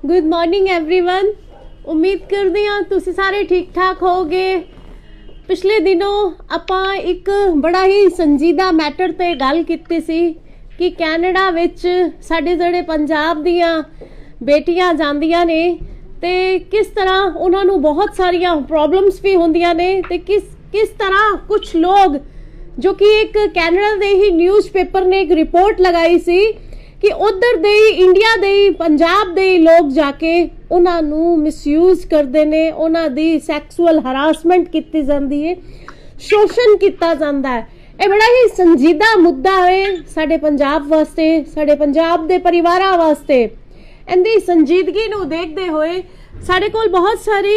Good morning everyone. उम्मीद करदी हाँ तुसी सारे ठीक ठाक होगे। पिछले दिनों आपां एक बड़ा ही संजीदा मैटर ते गल कीती सी कि कैनेडा विच साडे जेहड़े पंजाब दियां बेटियां जांदियां ने ते किस तरह उन्हां नूं बहुत सारियां प्रॉब्लम्स भी होंदियां ने ते किस तरह कुछ लोग जो कि एक कैनेडा दे ही न्यूज़पेपर ने एक रिपोर्ट लगाई सी कि उधर दे इंडिया दे पंजाब दे लोग जाके उन्हां नूं मिसयूज करदे ने, उन्हां दी सैक्सुअल हरासमेंट कीती जांदी है, शोषण कीता जांदा है। ये बड़ा ही संजीदा मुद्दा है साडे पंजाब वास्ते, साडे पंजाब दे परिवारां वास्ते। इहदी संजीदगी नूं देखदे होए साडे कोल बहुत सारी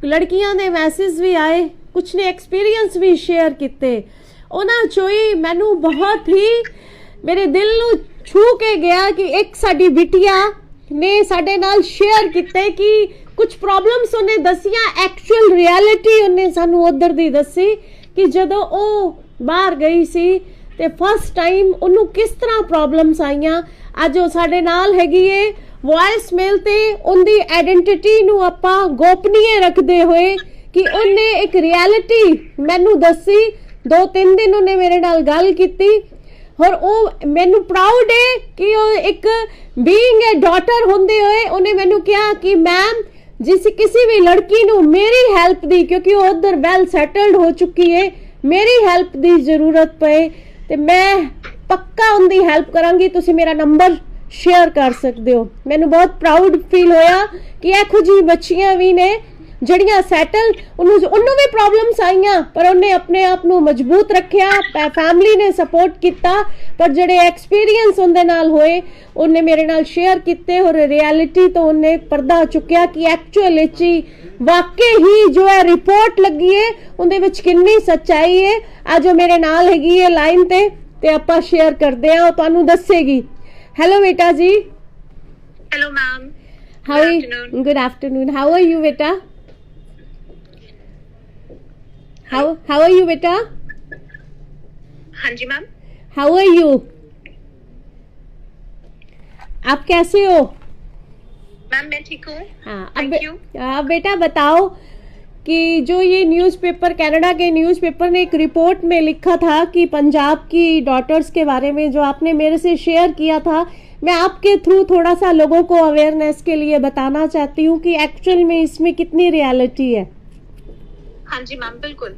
लड़कियां दे मैसेज भी आए, कुछ ने एक्सपीरियंस भी शेयर कीते। उन्हां चों ही मैनू बहुत ही मेरे दिल नूं छू के गया कि एक साडी बिटिया ने साडे नाल शेयर कीते कि कुछ प्रॉब्लम्स उन्हें दसियां, एक्चुअल रियलिटी उन्हें सानू उधर दी दसी कि जदों ओ बाहर गई सी ते फर्स्ट टाइम उन्नू किस तरह प्रॉब्लम्स आईयां। अज ओ साडे नाल हैगी है वॉइस मेल ते उनदी आइडेंटिटी नू आपां गोपनीय रखदे होए कि उन्हें एक रियलिटी मैनू दसी। 2-3 दिन उन्हें मेरे नाल गल कीती और ओ मैनू प्राउड है कि ओ एक बीइंग ए डॉटर होंदे होए उन्हें मैनू कहा कि मैम जिस किसी भी लड़की नू मेरी हेल्प दी, क्योंकि वो उधर वेल सेटल्ड हो चुकी है, मेरी हेल्प दी जरूरत पे ते मैं पक्का उनकी हेल्प करांगी, तुसी मेरा नंबर शेयर कर सकते हो। मैनू बहुत प्राउड फील होया कि एहो जी बच्चियां भी ने जड़ियां सैटल, उन्होंने भी प्रॉब्लम्स आईयां पर उन्हें अपने आप नू मजबूत रखिया, फैमिली ने सपोर्ट किया, पर जड़े एक्सपीरियंस उनदे नाल होए उन्हें मेरे नाल शेयर किते और रियलिटी तो उन्हें पर्दा चुकिया कि एक्चुअल ची वाकई ही जो है रिपोर्ट लगी है उनदे विच कितनी सच्चाई है। आज जो मेरे नाल हैगी है लाइन ते आपां शेयर करदे आ, तुहानू दसेगी। हेलो बेटा जी। Hello ma'am. How good afternoon. How are you बेटा? How are you बेटा? हाँ जी मैम। How are you? आप कैसे हो? मैम मैं ठीक हूँ। हाँ थैंक यू। अब बेटा बताओ कि जो ये न्यूज़पेपर, कनाडा के न्यूज़पेपर ने एक रिपोर्ट में लिखा था कि पंजाब की डॉटर्स के बारे में जो आपने मेरे से शेयर किया था, मैं आपके थ्रू थोड़ा सा लोगों को अवेयरनेस के लिए बताना चाहती हूँ कि एक्चुअल में इसमें कितनी रियलिटी है। हाँ जी मैम बिल्कुल।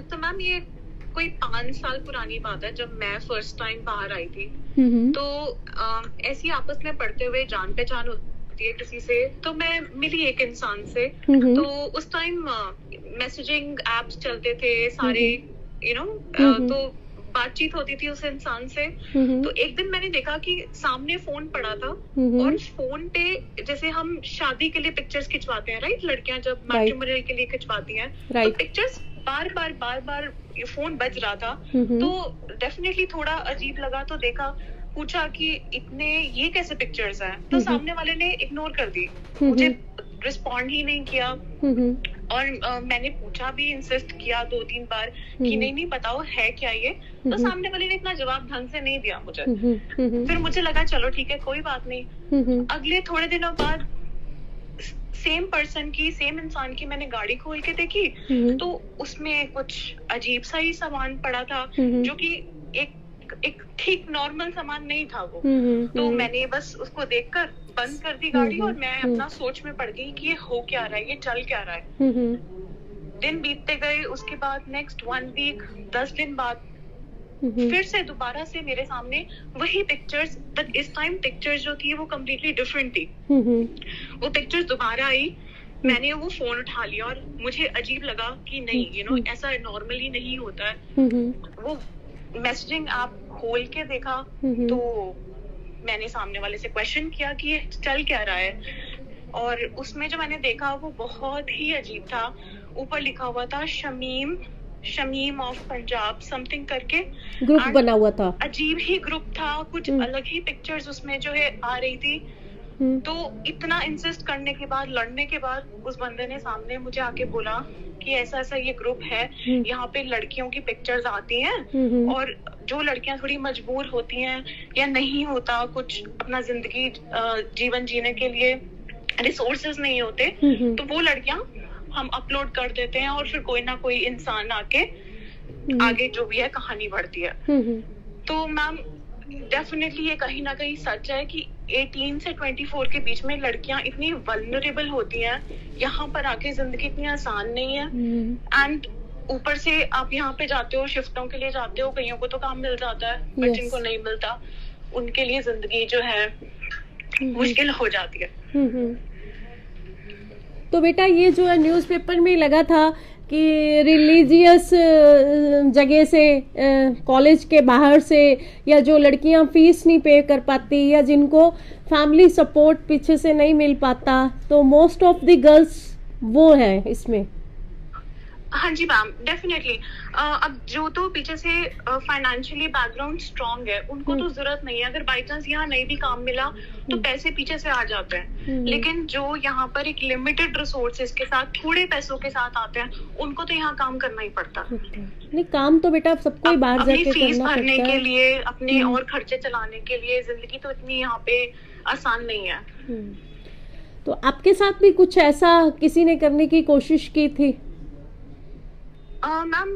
तो मैम ये कोई 5 साल पुरानी बात है जब मैं फर्स्ट टाइम बाहर आई थी। तो ऐसी आपस में पढ़ते हुए जान पहचान होती है किसी से, तो मैं मिली एक इंसान से। तो उस टाइम मैसेजिंग एप्स चलते थे सारे, तो बातचीत होती थी उस इंसान से। तो एक दिन मैंने देखा कि सामने फोन पड़ा था और फोन पे जैसे हम शादी के लिए पिक्चर्स खिंचवाते हैं, राइट, लड़कियां जब मैट्रिमोनियल के लिए खिंचवाती हैं, तो पिक्चर्स बार बार फोन बज रहा था। तो डेफिनेटली थोड़ा अजीब लगा, तो देखा, पूछा कि इतने ये कैसे पिक्चर्स हैं। तो सामने वाले ने इग्नोर कर दी, मुझे रिस्पॉन्ड ही नहीं किया। और मैंने पूछा भी, इंसिस्ट किया 2-3 बार कि नहीं बताओ है क्या ये। तो सामने वाले ने इतना जवाब ढंग से नहीं दिया मुझे। फिर मुझे लगा चलो ठीक है कोई बात नहीं। अगले थोड़े दिनों बाद सेम इंसान की मैंने गाड़ी खोल के देखी, तो उसमें कुछ अजीब सा ही सामान पड़ा था जो कि एक ठीक नॉर्मल सामान नहीं था वो। तो मैंने बस उसको देखकर बंद कर दी गाड़ी और मैं अपना सोच में पड़ गई कि ये हो क्या रहा है, ये चल क्या रहा है। दिन बीतते गए, उसके बाद नेक्स्ट 1 वीक 10 दिन बाद फिर से दोबारा से मेरे सामने वही पिक्चर्स, बट इस टाइम पिक्चर्स जो थी वो कम्प्लीटली डिफरेंट थी। वो पिक्चर्स दोबारा आई, मैंने वो फोन उठा लिया और मुझे अजीब लगा कि नहीं, ऐसा नॉर्मली नहीं होता है। वो मैसेजिंग ऐप खोल के देखा तो मैंने सामने वाले से क्वेश्चन किया कि ये चल क्या रहा है, और उसमें जो मैंने देखा वो बहुत ही अजीब था। ऊपर लिखा हुआ था शमीम ऑफ पंजाब समथिंग करके ग्रुप बना हुआ था। अजीब ही ग्रुप था, कुछ अलग ही पिक्चर्स उसमें जो है आ रही थी। तो इतना इंसिस्ट करने के बाद, लड़ने के बाद, उस बंदे ने सामने मुझे आके बोला कि ऐसा ऐसा ये ग्रुप है, यहाँ पे लड़कियों की पिक्चर्स आती हैं और जो लड़कियां थोड़ी मजबूर होती हैं या नहीं होता कुछ अपना जिंदगी जीवन जीने के लिए, रिसोर्सेज नहीं होते, तो वो लड़कियां हम अपलोड कर देते हैं और फिर कोई ना कोई इंसान आके आगे जो भी है कहानी बढ़ती है। तो मैम डेफिनेटली ये कहीं ना कहीं सच है कि 18 से 24 के बीच में लड़कियां इतनी वल्नरेबल होती हैं, यहाँ पर आके जिंदगी इतनी आसान नहीं है। एंड ऊपर से आप यहाँ पे जाते हो, शिफ्टों के लिए जाते हो, कईयों को तो काम मिल जाता है, बट जिनको नहीं मिलता उनके लिए जिंदगी जो है मुश्किल हो जाती है। तो बेटा ये जो है न्यूज़पेपर में लगा था कि रिलीजियस जगह से, कॉलेज के बाहर से, या जो लड़कियां फीस नहीं पे कर पाती या जिनको फैमिली सपोर्ट पीछे से नहीं मिल पाता, तो मोस्ट ऑफ द गर्ल्स वो है इसमें। हाँ जी मैम, डेफिनेटली। अब जो तो पीछे से फाइनेंशियली बैकग्राउंड स्ट्रांग है उनको तो जरूरत नहीं है, अगर बाई चांस यहाँ नहीं भी काम मिला तो पैसे पीछे से आ जाते हैं। लेकिन जो यहाँ पर एक लिमिटेड रिसोर्सेज के साथ, थोड़े पैसों के साथ आते हैं, उनको तो यहाँ काम करना ही पड़ता। नहीं, काम तो बेटा सबको ही बाहर जाके फीस भरने के लिए, अपने और खर्चे चलाने के लिए, जिंदगी तो इतनी यहाँ पे आसान नहीं है। तो आपके साथ भी कुछ ऐसा किसी ने करने की कोशिश की थी? मैम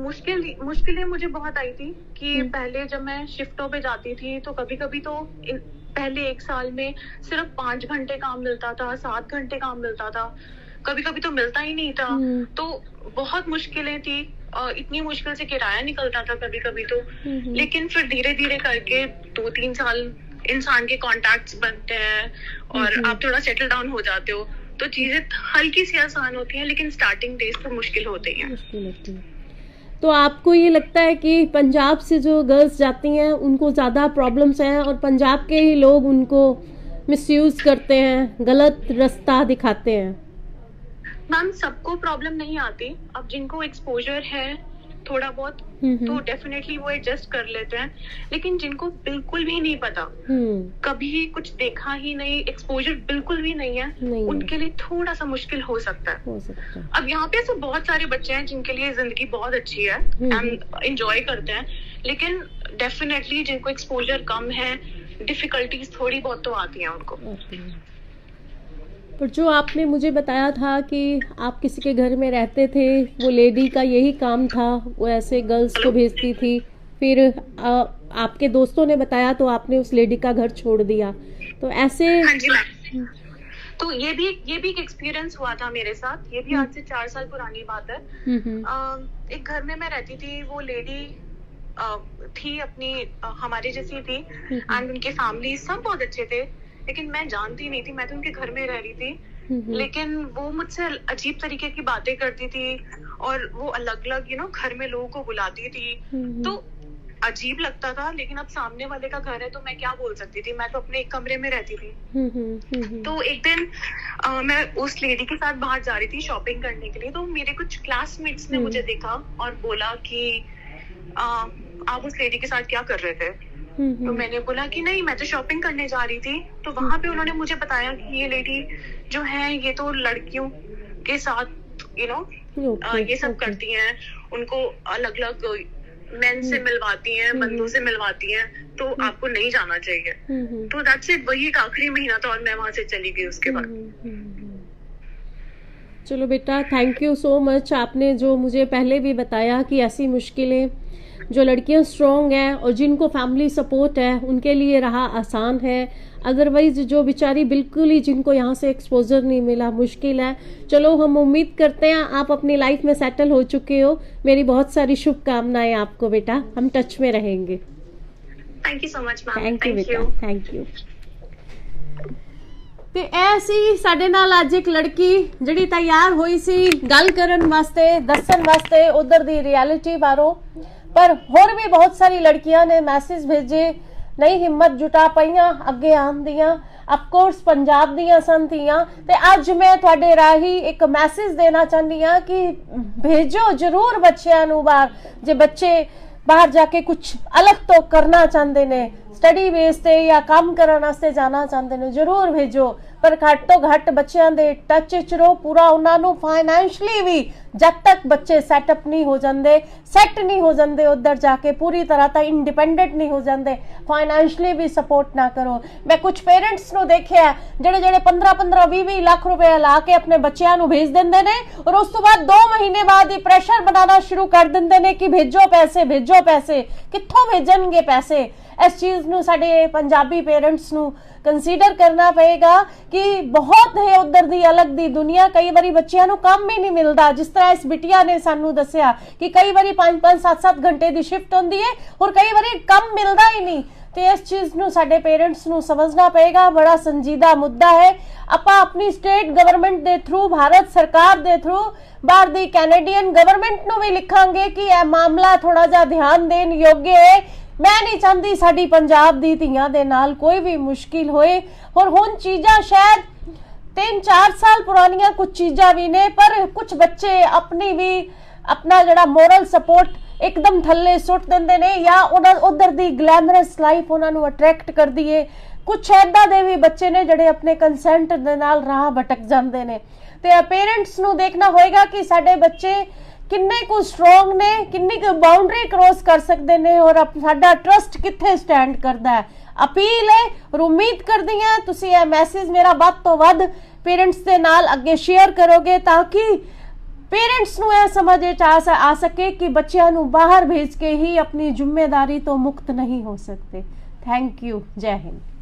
मुश्किलें मुझे बहुत आई थी कि पहले जब मैं शिफ्टों पे जाती थी तो कभी कभी तो पहले 1 साल में सिर्फ 5 घंटे काम मिलता था, 7 घंटे काम मिलता था, कभी कभी तो मिलता ही नहीं था। तो बहुत मुश्किलें थी, इतनी मुश्किल से किराया निकलता था कभी कभी तो। लेकिन फिर धीरे धीरे करके 2-3 साल इंसान के कॉन्टैक्ट्स बनते हैं और आप थोड़ा सेटल डाउन हो जाते हो, तो चीजें हल्की सी आसान होती हैं, लेकिन स्टार्टिंग डेज तो मुश्किल होते ही हैं। तो आपको ये लगता है कि पंजाब से जो गर्ल्स जाती हैं उनको ज़्यादा प्रॉब्लम्स हैं और पंजाब के ही लोग उनको मिसयूज करते हैं, गलत रास्ता दिखाते हैं? मैम सबको प्रॉब्लम नहीं आती, अब जिनको एक्सपोजर है थोड़ा बहुत तो डेफिनेटली वो एडजस्ट कर लेते हैं, लेकिन जिनको बिल्कुल भी नहीं पता, कभी कुछ देखा ही नहीं, एक्सपोजर बिल्कुल भी नहीं है, उनके लिए थोड़ा सा मुश्किल हो सकता है। अब यहाँ पे ऐसे बहुत सारे बच्चे हैं जिनके लिए जिंदगी बहुत अच्छी है एंड एंजॉय करते हैं, लेकिन डेफिनेटली जिनको एक्सपोजर कम है, डिफिकल्टीज थोड़ी बहुत तो आती हैं उनको। पर जो आपने मुझे बताया था कि आप किसी के घर में रहते थे, वो लेडी का यही काम था, वो ऐसे गर्ल्स को भेजती थी, फिर आपके दोस्तों ने बताया तो आपने उस लेडी का घर छोड़ दिया, तो ऐसे? हाँ जी मैम, तो ये भी एक एक्सपीरियंस हुआ था मेरे साथ। ये भी आज से 4 साल पुरानी बात है। एक घर में मैं रहती थी, वो लेडी थी अपनी हमारे जैसी थी एंड उनके फैमिली सब बहुत अच्छे थे, लेकिन मैं जानती नहीं थी, मैं तो उनके घर में रह रही थी। लेकिन वो मुझसे अजीब तरीके की बातें करती थी और वो अलग अलग घर में लोगों को बुलाती थी, तो अजीब लगता था। लेकिन अब सामने वाले का घर है तो मैं क्या बोल सकती थी, मैं तो अपने एक कमरे में रहती थी। तो एक दिन मैं उस लेडी के साथ बाहर जा रही थी शॉपिंग करने के लिए, तो मेरे कुछ क्लासमेट्स ने मुझे देखा और बोला कि आप उस लेडी के साथ क्या कर रहे थे? तो मैंने बोला कि नहीं, मैं तो शॉपिंग करने जा रही थी। तो वहां पे उन्होंने मुझे बताया कि ये लेडी जो है ये तो लड़कियों के साथ ये सब करती हैं, उनको अलग अलग मेन से मिलवाती हैं, बंदों से मिलवाती हैं, तो आपको नहीं जाना चाहिए। तो दैट्स इट, वही एक आखिरी महीना था और मैं वहां से चली गई उसके बाद। चलो बेटा, थैंक यू सो मच। आपने जो मुझे पहले भी बताया कि ऐसी मुश्किलें जो लड़कियां स्ट्रॉन्ग हैं और जिनको फैमिली सपोर्ट है उनके लिए रहा आसान है, अदरवाइज जो बेचारी बिल्कुल ही जिनको यहाँ से एक्सपोजर नहीं मिला मुश्किल है। चलो हम उम्मीद करते हैं आप अपनी लाइफ में सेटल हो चुके हो। मेरी बहुत सारी शुभकामनाएं आपको बेटा, हम टच में रहेंगे। Thank you so much ma'am. Thank you बेटा, थैंक यू। ਤੇ ਐਸੀ ਸਾਡੇ ਨਾਲ ਅੱਜ ਇੱਕ ਲੜਕੀ ਜਿਹੜੀ ਤਿਆਰ ਹੋਈ ਸੀ ਗੱਲ ਕਰਨ ਵਾਸਤੇ, ਦੱਸਣ ਵਾਸਤੇ ਉਧਰ ਦੀ ਰਿਐਲਿਟੀ ਬਾਰੇ। पर होर भी बहुत सारी लड़कियां ने मैसेज भेजे, नहीं हिम्मत जुटा पाईयां अगे आन दियां। अफकोर्स पंजाब दियां सन धीआं, ते अज मैं तुहाडे राही एक मैसेज देना चाहनी हां कि भेजो जरूर बच्चियां नूं बाहर। जे बच्चे बाहर जाके कुछ अलग तो करना चाहते ने, ਸਟੱਡੀ ਬੇਸ ਤੇ ਜਾਂ ਕੰਮ ਕਰਨ ਵਾਸਤੇ ਜਾਣਾ ਚਾਹੁੰਦੇ ਨੇ ਜ਼ਰੂਰ ਭੇਜੋ, ਪਰ ਘੱਟ ਤੋਂ ਘੱਟ ਬੱਚਿਆਂ ਦੇ ਟੱਚ 'ਚ ਰਹੋ ਪੂਰਾ। ਉਹਨਾਂ ਨੂੰ ਫਾਈਨੈਂਸ਼ਲੀ ਵੀ ਜਦ ਤੱਕ ਬੱਚੇ ਸੈਟਅਪ ਨਹੀਂ ਹੋ ਜਾਂਦੇ, ਸੈੱਟ ਨਹੀਂ ਹੋ ਜਾਂਦੇ ਉੱਧਰ ਜਾ ਕੇ ਪੂਰੀ ਤਰ੍ਹਾਂ ਤਾਂ ਇੰਡੀਪੈਂਡੈਂਟ ਨਹੀਂ ਹੋ ਜਾਂਦੇ, ਫਾਈਨੈਂਸ਼ਲੀ ਵੀ ਸਪੋਰਟ ਨਾ ਕਰੋ। ਮੈਂ ਕੁਝ ਪੇਰੈਂਟਸ ਨੂੰ ਦੇਖਿਆ ਜਿਹੜੇ 15-15 20-20 ਲੱਖ ਰੁਪਏ ਲਾ ਕੇ ਆਪਣੇ ਬੱਚਿਆਂ ਨੂੰ ਭੇਜ ਦਿੰਦੇ ਨੇ, ਔਰ ਉਸ ਤੋਂ ਬਾਅਦ 2 ਮਹੀਨੇ ਬਾਅਦ ਹੀ ਪ੍ਰੈਸ਼ਰ ਬਣਾਉਣਾ ਸ਼ੁਰੂ ਕਰ ਦਿੰਦੇ ਨੇ ਕਿ ਭੇਜੋ ਪੈਸੇ, ਭੇਜੋ ਪੈਸੇ। ਕਿੱਥੋਂ ਭੇਜਣਗੇ ਪੈਸੇ? ਇਸ ਚੀਜ਼ ਨੂੰ ਸਾਡੇ ਪੰਜਾਬੀ ਪੇਰੈਂਟਸ ਨੂੰ ਕੰਸੀਡਰ ਕਰਨਾ ਪਏਗਾ ਕਿ ਬਹੁਤ ਹੈ ਉਧਰ ਦੀ ਅਲੱਗ ਦੀ ਦੁਨੀਆ। ਕਈ ਵਾਰੀ ਬੱਚਿਆਂ ਨੂੰ ਕੰਮ ਹੀ ਨਹੀਂ ਮਿਲਦਾ, ਜਿਸ ਤਰ੍ਹਾਂ ਇਸ ਬਿਟਿਆ ਨੇ ਸਾਨੂੰ ਦੱਸਿਆ ਕਿ ਕਈ ਵਾਰੀ 5-5 7-7 ਘੰਟੇ ਦੀ ਸ਼ਿਫਟ ਹੁੰਦੀ ਹੈ ਔਰ ਕਈ ਵਾਰੀ ਕੰਮ ਮਿਲਦਾ ਹੀ ਨਹੀਂ। ਤੇ ਇਸ ਚੀਜ਼ ਨੂੰ ਸਾਡੇ ਪੇਰੈਂਟਸ ਨੂੰ ਸਮਝਣਾ ਪਏਗਾ, ਬੜਾ ਸੰਜੀਦਾ ਮੁੱਦਾ ਹੈ। ਆਪਾਂ ਆਪਣੀ ਸਟੇਟ ਗਵਰਨਮੈਂਟ ਦੇ ਥਰੂ, ਭਾਰਤ ਸਰਕਾਰ ਦੇ ਥਰੂ ਬਾਹਰ ਦੀ ਕੈਨੇਡੀਅਨ ਗਵਰਨਮੈਂਟ ਨੂੰ ਵੀ ਲਿਖਾਂਗੇ ਕਿ ਇਹ ਮਾਮਲਾ ਥੋੜਾ ਜਿਹਾ ਧਿਆਨ ਦੇਣ ਯੋਗ ਹੈ। ਮੈਂ ਨਹੀਂ ਚਾਹੁੰਦੀ ਸਾਡੀ ਪੰਜਾਬ ਦੀ ਧੀਆਂ ਦੇ ਨਾਲ ਕੋਈ ਵੀ ਮੁਸ਼ਕਿਲ ਹੋਏ। और ਹੁਣ ਚੀਜ਼ਾਂ ਸ਼ਾਇਦ 3-4 ਸਾਲ ਪੁਰਾਣੀਆਂ ਕੁਝ ਚੀਜ਼ਾਂ ਵੀ ਨੇ, ਪਰ ਕੁਝ ਬੱਚੇ ਆਪਣੀ ਵੀ ਆਪਣਾ ਜਿਹੜਾ ਮੋਰਲ ਸਪੋਰਟ ਇੱਕਦਮ ਥੱਲੇ ਸੁੱਟ ਦਿੰਦੇ ਨੇ, ਜਾਂ ਉਹਨਾਂ ਉਧਰ ਦੀ ਗਲੈਮਰਸ ਲਾਈਫ ਉਹਨਾਂ ਨੂੰ ਅਟਰੈਕਟ ਕਰਦੀ ਹੈ। ਕੁਝ ਏਦਾਂ ਦੇ ਵੀ ਬੱਚੇ ਨੇ ਜਿਹੜੇ ਆਪਣੇ ਕੰਸੈਂਟ ਦੇ ਨਾਲ ਰਾਹ ਭਟਕ ਜਾਂਦੇ ਨੇ। ਤੇ ਪੇਰੈਂਟਸ ਨੂੰ ਦੇਖਣਾ ਹੋਏਗਾ ਕਿ ਸਾਡੇ ਬੱਚੇ ਕਿੰਨੇ ਕੁ ਸਟਰੋਂਗ ਨੇ, ਕਿੰਨੀ ਕੁ ਬਾਉਂਡਰੀ ਕ੍ਰੋਸ ਕਰ ਸਕਦੇ ਨੇ, ਔਰ ਸਾਡਾ ਟਰਸਟ ਕਿੱਥੇ ਸਟੈਂਡ ਕਰਦਾ ਹੈ। ਅਪੀਲ ਹੈ ਔਰ ਉਮੀਦ ਕਰਦੀ ਹਾਂ ਤੁਸੀਂ ਇਹ ਮੈਸੇਜ ਮੇਰਾ ਵੱਧ ਤੋਂ ਵੱਧ ਪੇਰੈਂਟਸ ਦੇ ਨਾਲ ਅੱਗੇ ਸ਼ੇਅਰ ਕਰੋਗੇ, ਤਾਂ ਕਿ ਪੇਰੈਂਟਸ ਨੂੰ ਇਹ ਸਮਝ ਆ ਸਕੇ ਕਿ ਬੱਚਿਆਂ ਨੂੰ ਬਾਹਰ ਭੇਜ ਕੇ ਹੀ ਆਪਣੀ ਜ਼ਿੰਮੇਵਾਰੀ ਤੋਂ ਮੁਕਤ ਨਹੀਂ ਹੋ ਸਕਦੇ। Thank you. ਜੈ ਹਿੰਦ।